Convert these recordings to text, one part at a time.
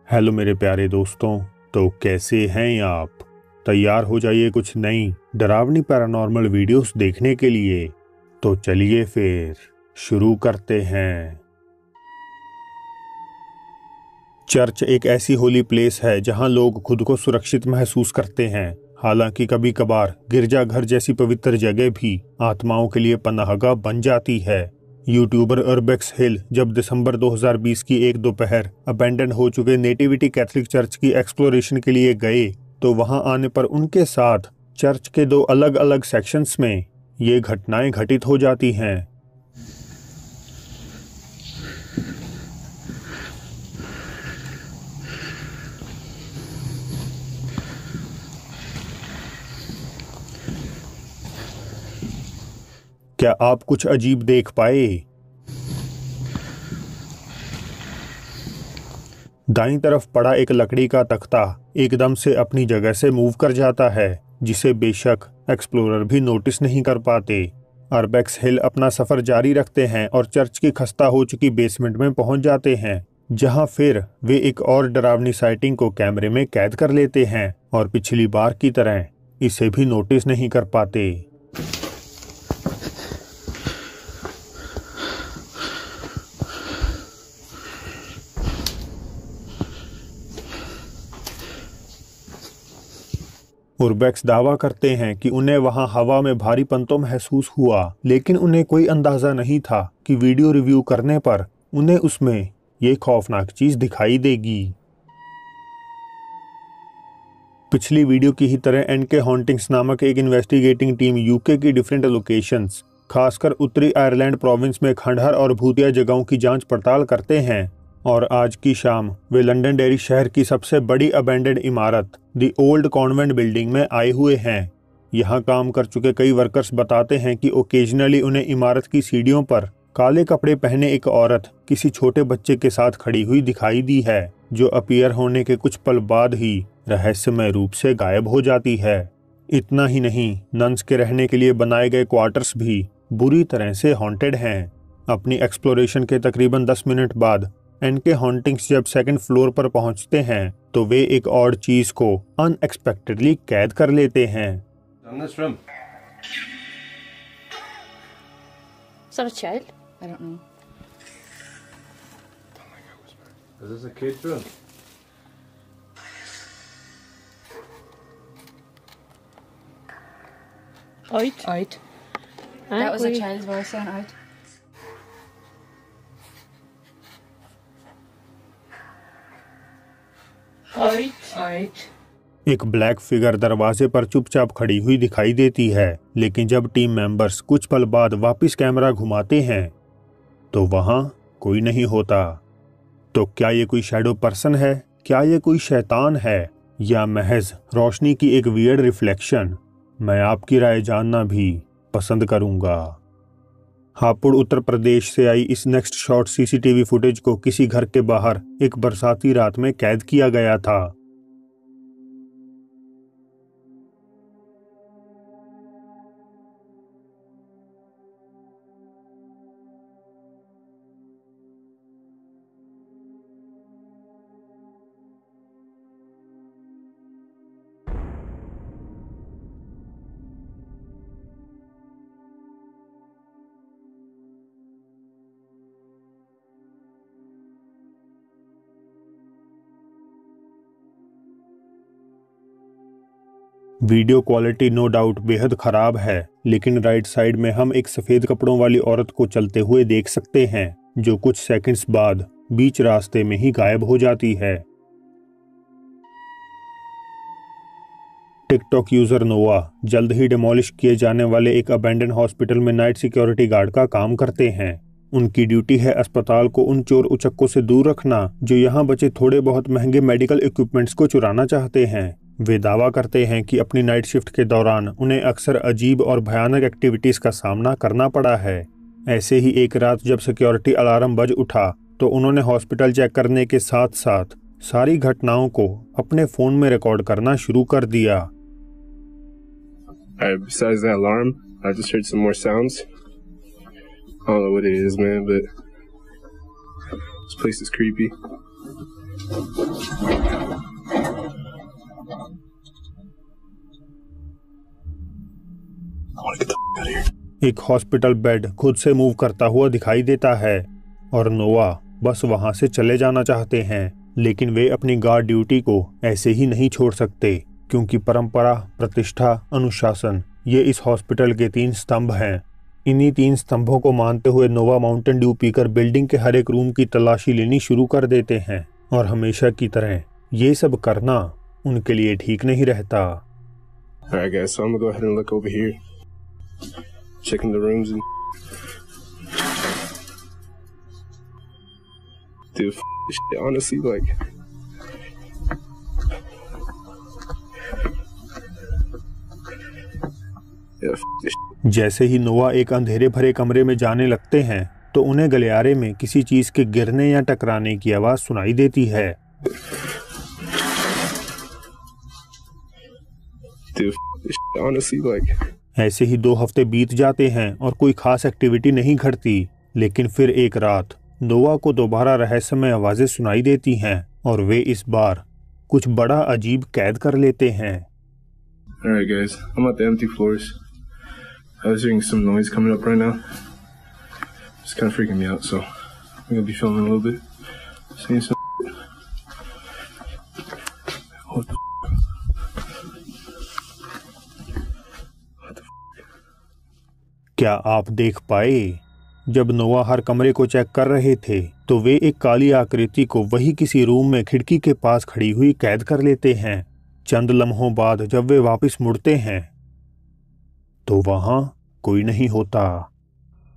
Hello मेरे प्यारे दोस्तों। तो कैसे हैं आप? तैयार हो जाइए कुछ नई डरावनी पैरानॉर्मल वीडियोस देखने के लिए। तो चलिए फिर शुरू करते हैं। चर्च एक ऐसी होली प्लेस है जहां लोग खुद को सुरक्षित महसूस करते हैं। हालांकि कभी कभार गिरजाघर जैसी पवित्र जगह भी आत्माओं के लिए पनाहगाह बन जाती है। यूट्यूबर अर्बेक्स हिल जब दिसंबर 2020 की एक दोपहर अबैंडन हो चुके नेटिविटी कैथोलिक चर्च की एक्सप्लोरेशन के लिए गए, तो वहां आने पर उनके साथ चर्च के दो अलग अलग सेक्शंस में ये घटनाएं घटित हो जाती हैं। क्या आप कुछ अजीब देख पाए? दाईं तरफ पड़ा एक लकड़ी का तख्ता एकदम से अपनी जगह से मूव कर जाता है, जिसे बेशक एक्सप्लोरर भी नोटिस नहीं कर पाते। अर्बेक्स हिल अपना सफर जारी रखते हैं और चर्च की खस्ता हो चुकी बेसमेंट में पहुंच जाते हैं, जहां फिर वे एक और डरावनी साइटिंग को कैमरे में कैद कर लेते हैं और पिछली बार की तरह इसे भी नोटिस नहीं कर पाते। उर्बेक्स दावा करते हैं कि उन्हें वहां हवा में भारीपन तो महसूस हुआ, लेकिन उन्हें कोई अंदाजा नहीं था कि वीडियो रिव्यू करने पर उन्हें उसमें ये खौफनाक चीज दिखाई देगी। पिछली वीडियो की ही तरह एनके हॉन्टिंग्स नामक एक इन्वेस्टिगेटिंग टीम यूके की डिफरेंट लोकेशंस, खासकर उत्तरी आयरलैंड प्रोविंस में खंडहर और भूतिया जगहों की जांच पड़ताल करते हैं। और आज की शाम वे लंदनडेरी शहर की सबसे बड़ी अबैंडन्ड इमारत द ओल्ड कॉन्वेंट बिल्डिंग में आए हुए हैं। यहाँ काम कर चुके कई वर्कर्स बताते हैं कि ओकेजनली उन्हें इमारत की सीढ़ियों पर काले कपड़े पहने एक औरत किसी छोटे बच्चे के साथ खड़ी हुई दिखाई दी है, जो अपीयर होने के कुछ पल बाद ही रहस्यमय रूप से गायब हो जाती है। इतना ही नहीं, नन्स के रहने के लिए बनाए गए क्वार्टर्स भी बुरी तरह से हॉन्टेड हैं। अपनी एक्सप्लोरेशन के तकरीबन 10 मिनट बाद एनके हॉन्टिंग्स जब सेकंड फ्लोर पर पहुंचते हैं, तो वे एक और चीज को अनएक्सपेक्टेडली कैद कर लेते हैं। Is that a child? I don't know. Is this a kid's room? Out. Out. That was a child's voice saying out. Out. एक ब्लैक फिगर दरवाजे पर चुपचाप खड़ी हुई दिखाई देती है, लेकिन जब टीम मेंबर्स कुछ पल बाद वापस कैमरा घुमाते हैं तो वहां कोई नहीं होता। तो क्या ये कोई शैडो पर्सन है? क्या ये कोई शैतान है, या महज रोशनी की एक वियर्ड रिफ्लेक्शन? मैं आपकी राय जानना भी पसंद करूंगा। हापुड़ उत्तर प्रदेश से आई इस नेक्स्ट शॉट सीसीटीवी फुटेज को किसी घर के बाहर एक बरसाती रात में कैद किया गया था। वीडियो क्वालिटी नो डाउट बेहद खराब है, लेकिन राइट साइड में हम एक सफेद कपड़ों वाली औरत को चलते हुए देख सकते हैं, जो कुछ सेकंड्स बाद बीच रास्ते में ही गायब हो जाती है। टिकटॉक यूजर नोआ जल्द ही डिमोलिश किए जाने वाले एक अबैंडन हॉस्पिटल में नाइट सिक्योरिटी गार्ड का काम करते हैं। उनकी ड्यूटी है अस्पताल को उन चोर उचक्कों से दूर रखना जो यहाँ बचे थोड़े बहुत महंगे मेडिकल इक्विपमेंट्स को चुराना चाहते हैं। वे दावा करते हैं कि अपनी नाइट शिफ्ट के दौरान उन्हें अक्सर अजीब और भयानक एक्टिविटीज का सामना करना पड़ा है। ऐसे ही एक रात जब सिक्योरिटी अलार्म बज उठा, तो उन्होंने हॉस्पिटल चेक करने के साथ साथ सारी घटनाओं को अपने फोन में रिकॉर्ड करना शुरू कर दिया। Besides that alarm, I just heard some more sounds. I don't know what it is, man, but this place is creepy. एक हॉस्पिटल बेड खुद से मूव करता हुआ दिखाई देता है और नोआ बस वहां से चले जाना चाहते हैं, लेकिन वे अपनी गार्ड ड्यूटी को ऐसे ही नहीं छोड़ सकते क्योंकि परंपरा, प्रतिष्ठा, अनुशासन ये इस हॉस्पिटल के 3 स्तंभ हैं। इन्हीं 3 स्तंभों को मानते हुए नोवा माउंटेन ड्यू पीकर बिल्डिंग के हर एक रूम की तलाशी लेनी शुरू कर देते हैं और हमेशा की तरह ये सब करना उनके लिए ठीक नहीं रहता। Alright guys, so I'm gonna go ahead and look over here. Checking the rooms and... Dude, this shit, honestly, like... Yeah, this shit. जैसे ही नोआ एक अंधेरे भरे कमरे में जाने लगते हैं तो उन्हें गलियारे में किसी चीज के गिरने या टकराने की आवाज सुनाई देती है। Dude, this shit, honestly, like... ऐसे ही 2 हफ्ते बीत जाते हैं और कोई खास एक्टिविटी नहीं घटती, लेकिन फिर एक रात नोआ को दोबारा रहस्यमय आवाजें सुनाई देती हैं और वे इस बार कुछ बड़ा अजीब कैद कर लेते हैं। Alright guys, I'm at the empty floors. I was hearing some noise coming up right now. It's kind of freaking me out, so I'm gonna be filming a little bit. Seeing some... What the... क्या आप देख पाए? जब नोआ हर कमरे को check कर रहे थे तो वे एक काली आकृति को वही किसी रूम में खिड़की के पास खड़ी हुई कैद कर लेते हैं। चंद लम्हों बाद जब वे वापस मुड़ते हैं तो वहां कोई नहीं होता।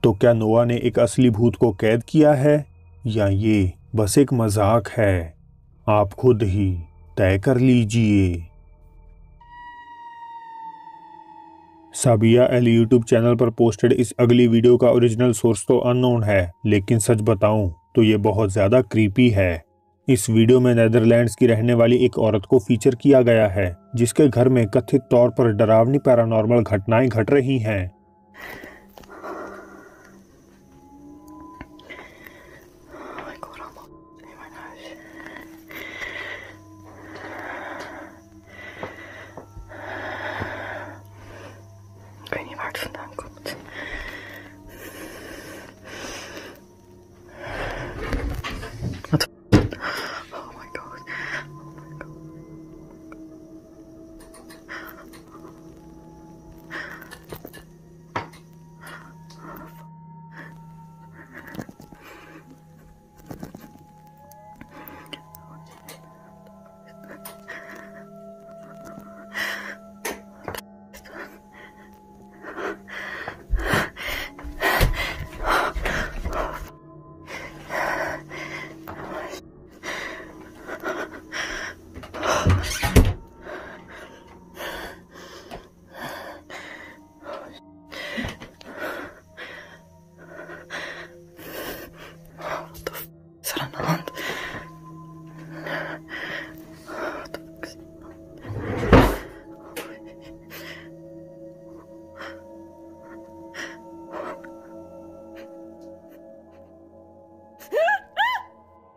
तो क्या नोआ ने एक असली भूत को कैद किया है या ये बस एक मजाक है? आप खुद ही तय कर लीजिए। साबिया एल यूट्यूब चैनल पर पोस्टेड इस अगली वीडियो का ओरिजिनल सोर्स तो अननोन है, लेकिन सच बताऊं तो ये बहुत ज़्यादा क्रीपी है। इस वीडियो में नेदरलैंड्स की रहने वाली एक औरत को फीचर किया गया है जिसके घर में कथित तौर पर डरावनी पैरानॉर्मल घटनाएं घट रही हैं।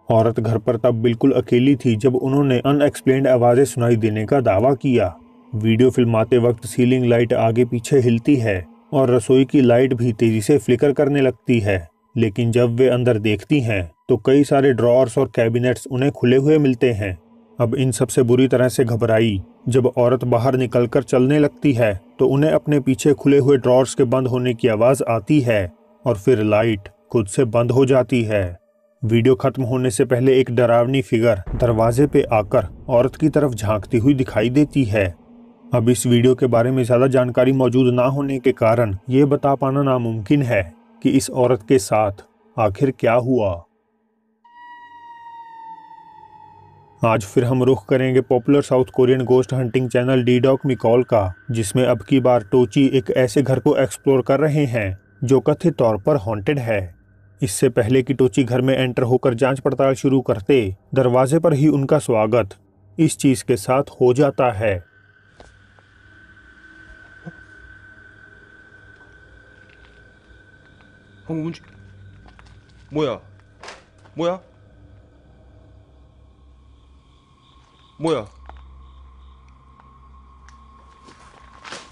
औरत घर पर तब बिल्कुल अकेली थी जब उन्होंने अनएक्सप्लेन्ड आवाजें सुनाई देने का दावा किया। वीडियो फिल्माते वक्त सीलिंग लाइट आगे पीछे हिलती है और रसोई की लाइट भी तेजी से फ्लिकर करने लगती है, लेकिन जब वे अंदर देखती हैं तो कई सारे ड्रॉअर्स और कैबिनेट्स उन्हें खुले हुए मिलते हैं। अब इन सबसे बुरी तरह से घबराई जब औरत बाहर निकलकर चलने लगती है तो उन्हें अपने पीछे खुले हुए ड्रॉअर्स के बंद होने की आवाज आती है और फिर लाइट खुद से बंद हो जाती है। वीडियो खत्म होने से पहले एक डरावनी फिगर दरवाजे पे आकर औरत की तरफ झांकती हुई दिखाई देती है। अब इस वीडियो के बारे में ज़्यादा जानकारी मौजूद ना होने के कारण ये बता पाना नामुमकिन है कि इस औरत के साथ आखिर क्या हुआ। आज फिर हम रुख करेंगे popular South Korean ghost hunting channel डीडॉक मिकॉल का, जिसमें अब की बार टोची एक ऐसे घर को एक्सप्लोर कर रहे हैं जो कथित तौर पर हॉन्टेड है। इससे पहले कि टोची घर में एंटर होकर जांच पड़ताल शुरू करते, दरवाजे पर ही उनका स्वागत इस चीज के साथ हो जाता है। 뭐야? 뭐야? 뭐야?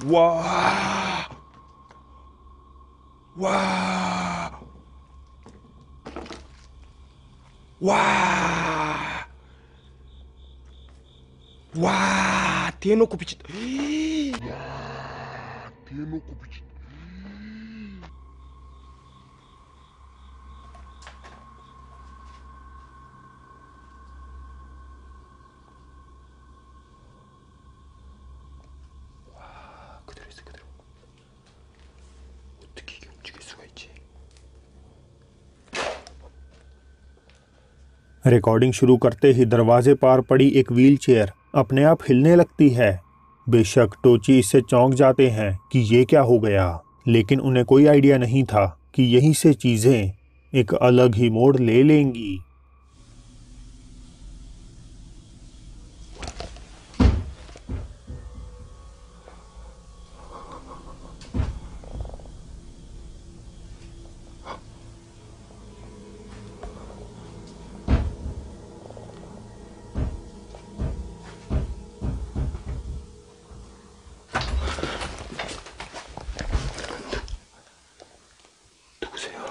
와. 와. 와. 와. 대놓고 비쳤다. 와. 대놓고 비쳤다. 그대로 있어, 그대로. 어떻게 이게 움직일 수가 있지? रिकॉर्डिंग शुरू करते ही दरवाजे पार पड़ी एक व्हीलचेयर अपने आप हिलने लगती है। बेशक टोची इससे चौंक जाते हैं कि ये क्या हो गया, लेकिन उन्हें कोई आइडिया नहीं था कि यहीं से चीजें एक अलग ही मोड़ ले लेंगी। 누구세요?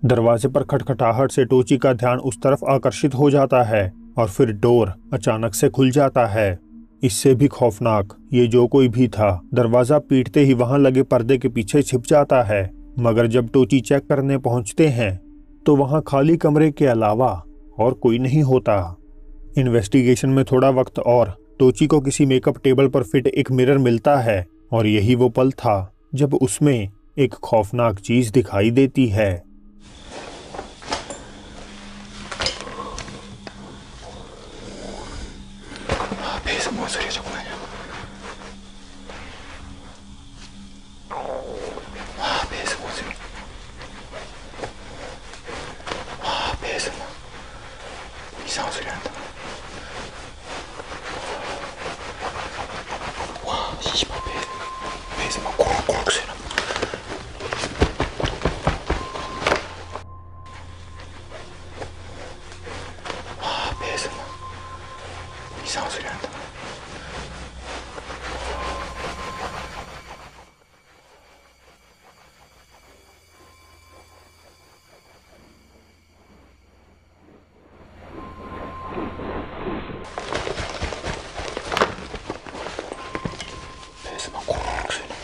दरवाजे पर खटखटाहट से टोची का ध्यान उस तरफ आकर्षित हो जाता है और फिर डोर अचानक से खुल जाता है। इससे भी खौफनाक, ये जो कोई भी था दरवाजा पीटते ही वहां लगे पर्दे के पीछे छिप जाता है। मगर जब टोची चेक करने पहुंचते हैं तो वहां खाली कमरे के अलावा और कोई नहीं होता। इन्वेस्टिगेशन में थोड़ा वक्त और टोची को किसी मेकअप टेबल पर फिट एक मिरर मिलता है और यही वो पल था जब उसमें एक खौफनाक चीज दिखाई देती है। 배에서 뭔 소리야 자꾸 나냐? 배에서 뭔 소리? 배에서 막 이상한 소리 난다. 씨발 배에서 막 고락고락 소리 난다. 배에서 막 이상한 소리 난다. 배에서 막 고락고락 소리 난다.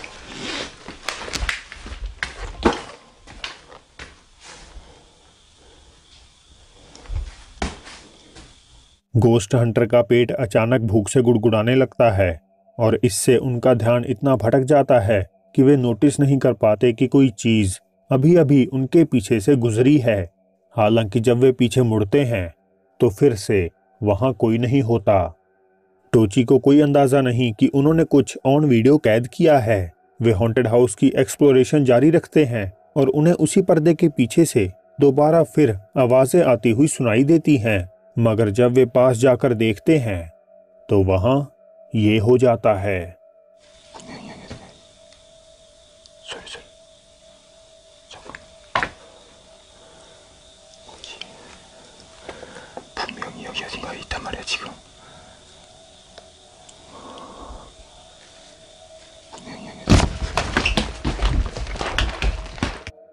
गोस्ट हंटर का पेट अचानक भूख से गुड़गुड़ाने लगता है और इससे उनका ध्यान इतना भटक जाता है कि वे नोटिस नहीं कर पाते कि कोई चीज अभी अभी उनके पीछे से गुजरी है। हालांकि जब वे पीछे मुड़ते हैं तो फिर से वहां कोई नहीं होता। टोची को कोई अंदाजा नहीं कि उन्होंने कुछ ऑन वीडियो कैद किया है। वे हॉन्टेड हाउस की एक्सप्लोरेशन जारी रखते हैं और उन्हें उसी पर्दे के पीछे से दोबारा फिर आवाजें आती हुई सुनाई देती हैं। मगर जब वे पास जाकर देखते हैं तो वहां ये हो जाता है। 분명히 여기 어딘가에 있단 말이야 지금.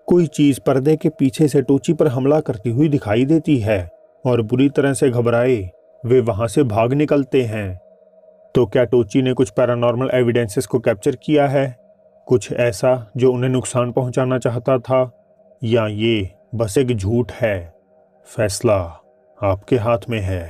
कोई चीज पर्दे के पीछे से टोची पर हमला करती हुई दिखाई देती है और बुरी तरह से घबराए वे वहां से भाग निकलते हैं। तो क्या टोची ने कुछ पैरानॉर्मल एविडेंसेस को कैप्चर किया है, कुछ ऐसा जो उन्हें नुकसान पहुंचाना चाहता था, या ये बस एक झूठ है? फैसला आपके हाथ में है।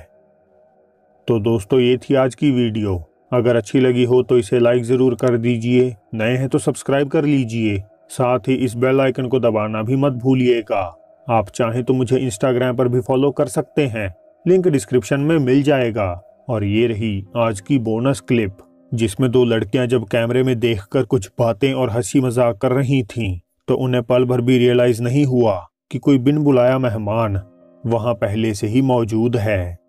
तो दोस्तों ये थी आज की वीडियो। अगर अच्छी लगी हो तो इसे लाइक ज़रूर कर दीजिए, नए हैं तो सब्सक्राइब कर लीजिए, साथ ही इस बेल आइकन को दबाना भी मत भूलिएगा। आप चाहें तो मुझे इंस्टाग्राम पर भी फॉलो कर सकते हैं, लिंक डिस्क्रिप्शन में मिल जाएगा। और ये रही आज की बोनस क्लिप जिसमें दो लड़कियां जब कैमरे में देखकर कुछ बातें और हंसी मजाक कर रही थीं तो उन्हें पल भर भी रियलाइज नहीं हुआ कि कोई बिन बुलाया मेहमान वहां पहले से ही मौजूद है।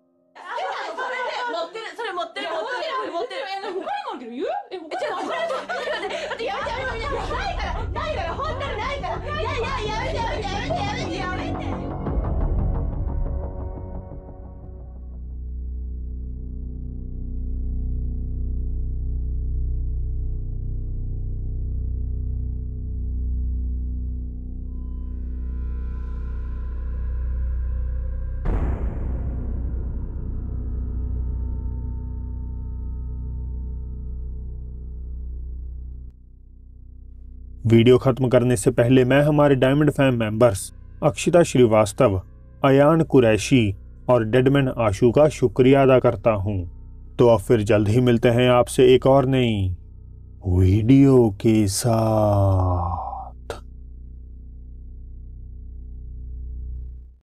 वीडियो खत्म करने से पहले मैं हमारे diamond fam members Akshita Shrivastava, Ayan Qureshi और डेडमैन आशु का शुक्रिया अदा करता हूं। तो अब फिर जल्द ही मिलते हैं आपसे एक और नई वीडियो के साथ।